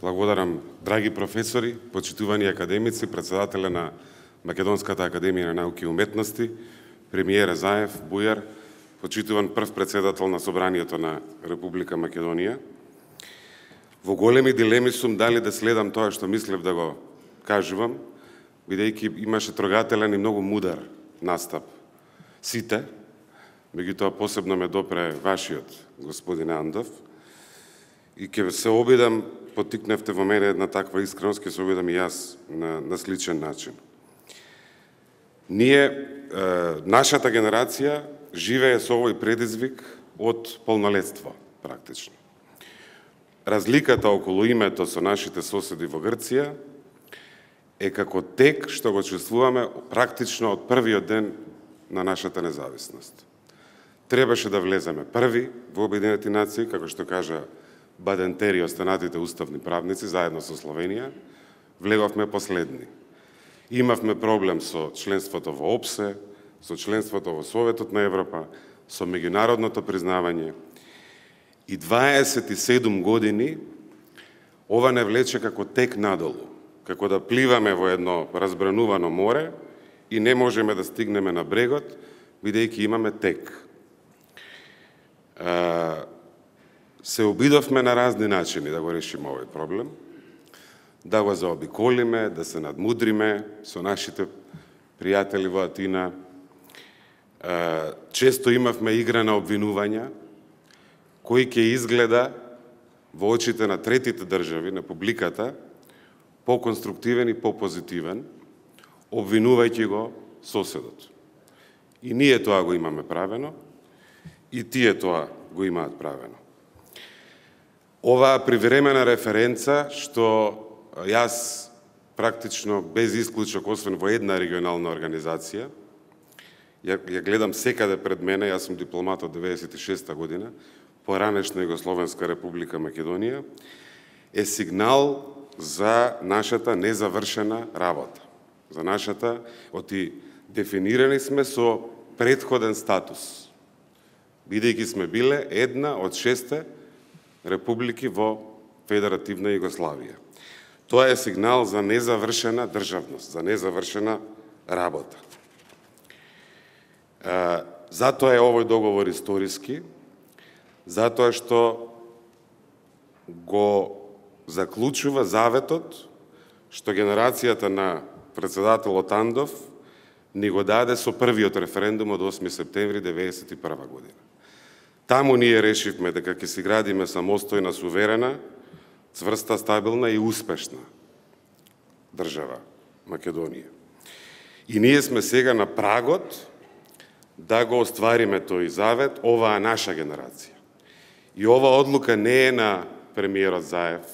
Благодарам, драги професори, почитувани академици, председателя на Македонската академија на науки и уметности, премиер Заев, Бујар, почитуван прв председател на Собранието на Република Македонија. Во големи дилеми сум дали да следам тоа што мислев да го кажувам, бидејќи имаше трогателен и многу мудар настап сите, меѓутоа посебно ме допре вашиот, господин Андов, и ќе се обидам, потикневте во мене една таква искреност, ќе се обидам и јас на сличен начин. Ние, нашата генерација, живее со овој предизвик од полнолетство, практично. Разликата околу името со нашите соседи во Грција е како тек што го чувствуваме практично од првиот ден на нашата независност. Требаше да влеземе први во Обединети нации, како што кажа Бадентери, останатите уставни правници, заедно со Словенија, влеговме последни. Имавме проблем со членството во ОПСЕ, со членството во Советот на Европа, со меѓународното признавање. И 27 години ова не влече како тек надолу, како да пливаме во едно разбранувано море и не можеме да стигнеме на брегот, бидејќи имаме тек. Се обидовме на разни начини да го решиме овој проблем, да го заобиколиме, да се надмудриме со нашите пријатели во Атина. Често имавме игра на обвинувања, кој ќе изгледа во очите на третите држави, на публиката, по-конструктивен и по-позитивен, обвинувајќи го соседот. И ние тоа го имаме правено, и тие тоа го имаат правено. Оваа привремена референца, што јас практично без исклучок, освен во една регионална организација, ја гледам секаде пред мене, јас сум дипломат од 96 година, поранешна Југословенска република Македонија, е сигнал за нашата незавршена работа. За нашата, дефинирани сме со предходен статус, бидејќи сме биле една од 6 републики во Федеративна Југославија. Тоа е сигнал за незавршена државност, за незавршена работа. Затоа е овој договор историски, затоа што го заклучува заветот што генерацијата на председателот Андов ни го даде со првиот референдум од 8 септември 1991 година. Таму ние решивме дека ќе си градиме самостојна, суверена, цврста, стабилна и успешна држава Македонија. И ние сме сега на прагот да го оствариме тој завет, оваа наша генерација. И ова одлука не е на премиерот Заев,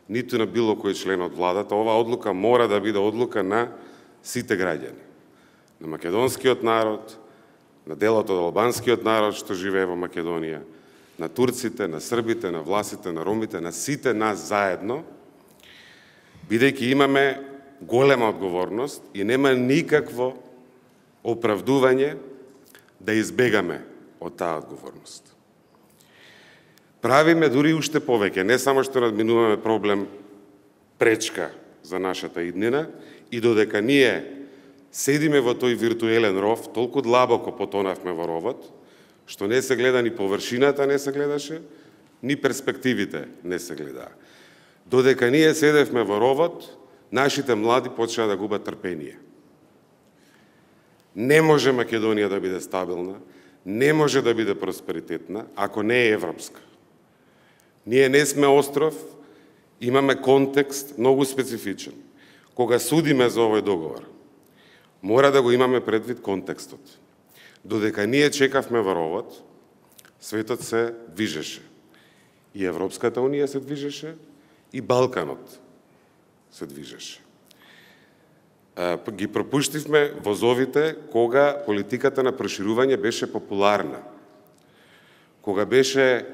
ниту на било кој член од владата, оваа одлука мора да биде одлука на сите граѓани. На македонскиот народ, на делот од албанскиот народ што живее во Македонија, на турците, на србите, на власите, на ромите, на сите нас заедно, бидејќи имаме голема одговорност и нема никакво оправдување да избегаме од таа одговорност. Правиме дури уште повеќе, не само што надминуваме проблем пречка за нашата иднина, и додека ние седиме во тој виртуелен ров, толку длабоко потонавме во ровот, што не се гледа ни површината не се гледаше, ни перспективите не се гледаа. Додека ние седевме во ровот, нашите млади почеа да губат трпение. Не може Македонија да биде стабилна, не може да биде просперитетна, ако не е европска. Ние не сме остров, имаме контекст многу специфичен. Кога судиме за овој договор, мора да го имаме предвид контекстот. Додека ние чекавме во ровот, светот се движеше. И Европската унија се движеше, и Балканот се движеше. Ги пропуштивме возовите кога политиката на проширување беше популарна. Кога беше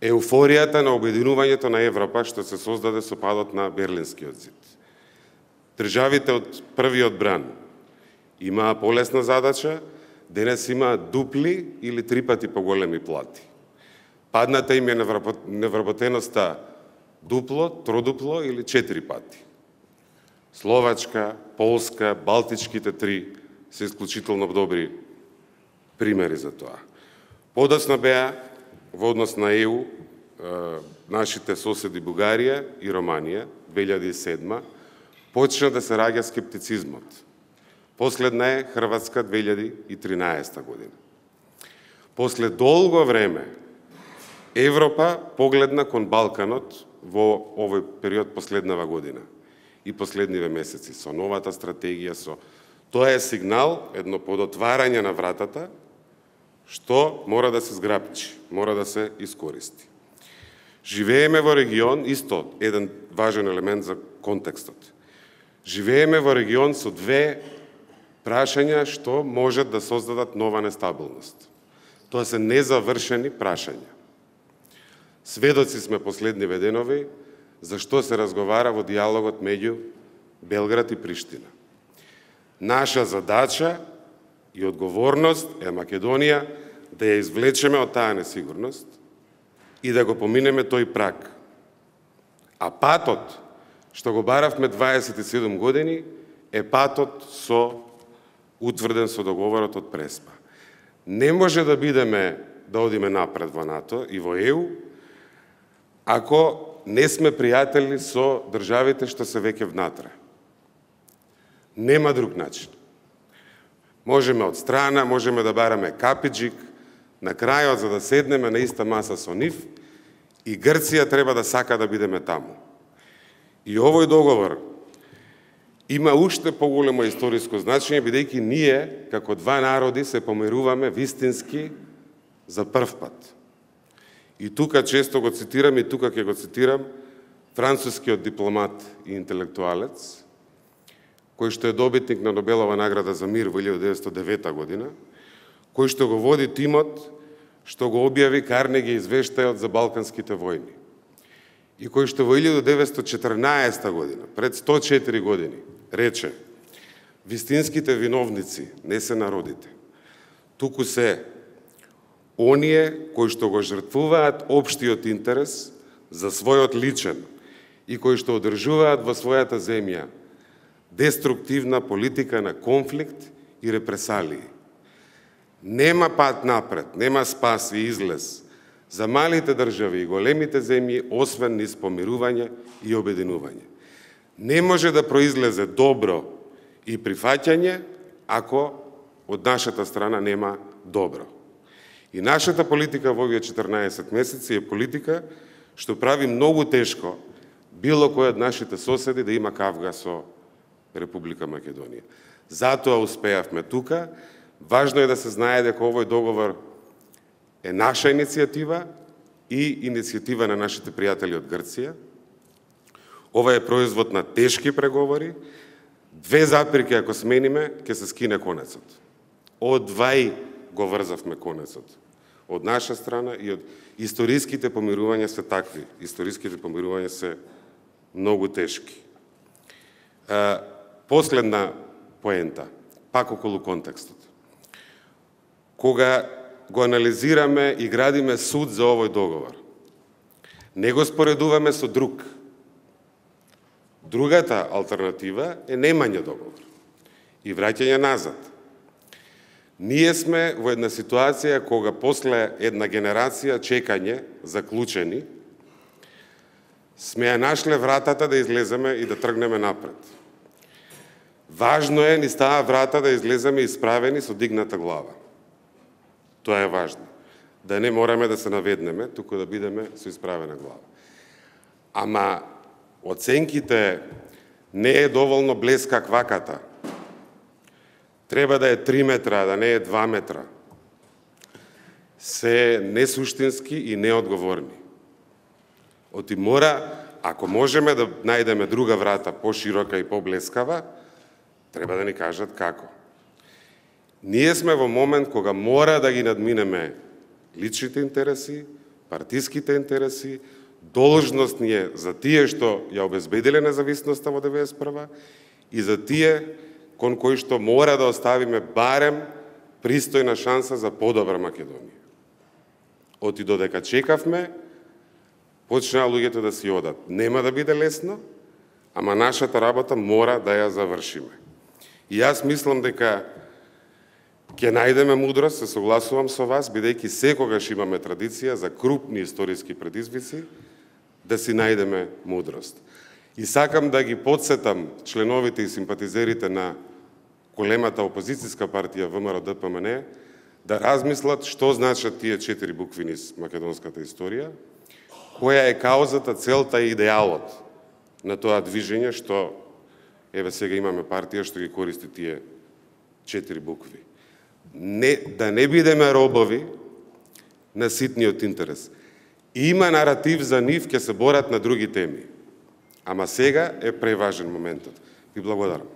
еуфоријата на обединувањето на Европа, што се создаде со падот на Берлинскиот зид. Државите од првиот бран имаа полесна задача, денес имаат дупли или 3 пати поголеми плати. Падната им е невработеноста дупло, тродупло или 4 пати. Словачка, Полска, Балтичките 3 се исклучително добри примери за тоа. Подоцна беа во однос на ЕУ нашите соседи Бугарија и Романија 2007 почна да се раѓа скептицизмот. Последна е Хрватска 2013 година. После долго време Европа погледна кон Балканот во овој период последнава година и последниве месеци со новата стратегија, тоа е сигнал, едно подотварање на вратата, што мора да се зграпчи, мора да се искористи. Живееме во регион, исто еден важен елемент за контекстот. Живееме во регион со две прашања што можат да создадат нова нестабилност. Тоа се незавршени прашања. Сведоци сме последниве денови за што се разговара во диалогот меѓу Белград и Приштина. Наша задача и одговорност е Македонија да ја извлечеме од таа несигурност и да го поминеме тој праг. А патот, што го баравме 27 години, е патот утврден со договорот од Преспа. Не може да одиме напред во НАТО и во ЕУ, ако не сме пријатели со државите што се веќе внатре. Нема друг начин. Можеме од страна, можеме да бараме капиджик, на крајот за да седнеме на иста маса со нив, и Грција треба да сака да бидеме таму. И овој договор има уште поголемо историско значење, бидејќи ние, како два народи, се помируваме вистински за прв пат. И тука често го цитирам, и тука ќе го цитирам, францускиот дипломат и интелектуалец, кој што е добитник на Нобелова награда за мир во 1909 година, кој што го води тимот што го објави Карнеги извештајот за Балканските војни. И кој што во 1914 година, пред 104 години, рече: вистинските виновници не се народите, туку се оние кои што го жртвуваат општиот интерес за својот личен и кои што одржуваат во својата земја деструктивна политика на конфликт и репресалии. Нема пат напред, нема спас и излез за малите држави и големите земји, освен низ помирување и обединување. Не може да произлезе добро и прифаќање ако од нашата страна нема добро. И нашата политика во овие 14 месеци е политика што прави многу тешко било кој од нашите соседи да има кавга со Република Македонија. Затоа успеавме тука. Важно е да се знае дека овој договор е наша иницијатива и иницијатива на нашите пријатели од Грција. Ова е производ на тешки преговори. 2 запирки ако смениме, ќе се скине конецот. Од 2 го врзавме конецот. Од наша страна и од историските помирувања се такви. Историските помирувања се многу тешки. Последна поента, пак околу контекстот. Кога го анализираме и градиме суд за овој договор, не го споредуваме со друг. Другата алтернатива е немање договор и враќање назад. Ние сме во една ситуација кога после една генерација чекање заклучени, сме ја нашле вратата да излеземе и да тргнеме напред. Важно е низ таа врата да излеземе исправени со дигната глава. Тоа е важно. Да не мораме да се наведнеме, туку да бидеме со исправена глава. Ама оценките не е доволно блеска кваката. Треба да е 3 метра, да не е 2 метра. Се несуштински и неодговорни. Оти мора, ако можеме да најдеме друга врата, поширока и поблескава, треба да ни кажат како. Ние сме во момент кога мора да ги надминеме личните интереси, партиските интереси, должност ни е за тие што ја обезбедиле независноста во 1991 и за тие кон кои што мора да оставиме барем пристојна шанса за подобра Македонија. Оти додека чекавме, почнаа луѓето да си одат. Нема да биде лесно, ама нашата работа мора да ја завршиме. И јас мислам дека ќе најдеме мудрост, се согласувам со вас, бидејќи секогаш имаме традиција за крупни историски предизвици, да си најдеме мудрост. И сакам да ги подсетам членовите и симпатизерите на големата опозицијска партија ВМРО-ДПМН да размислат што значат тие 4 букви низ македонската историја, која е каузата, целта и идеалот на тоа движење што, еве сега имаме партија што ги користи тие 4 букви. Да не бидеме робови на ситниот интерес. Има наратив за нив, ќе се борат на други теми. Ама сега е преважен моментот. Ви благодарам.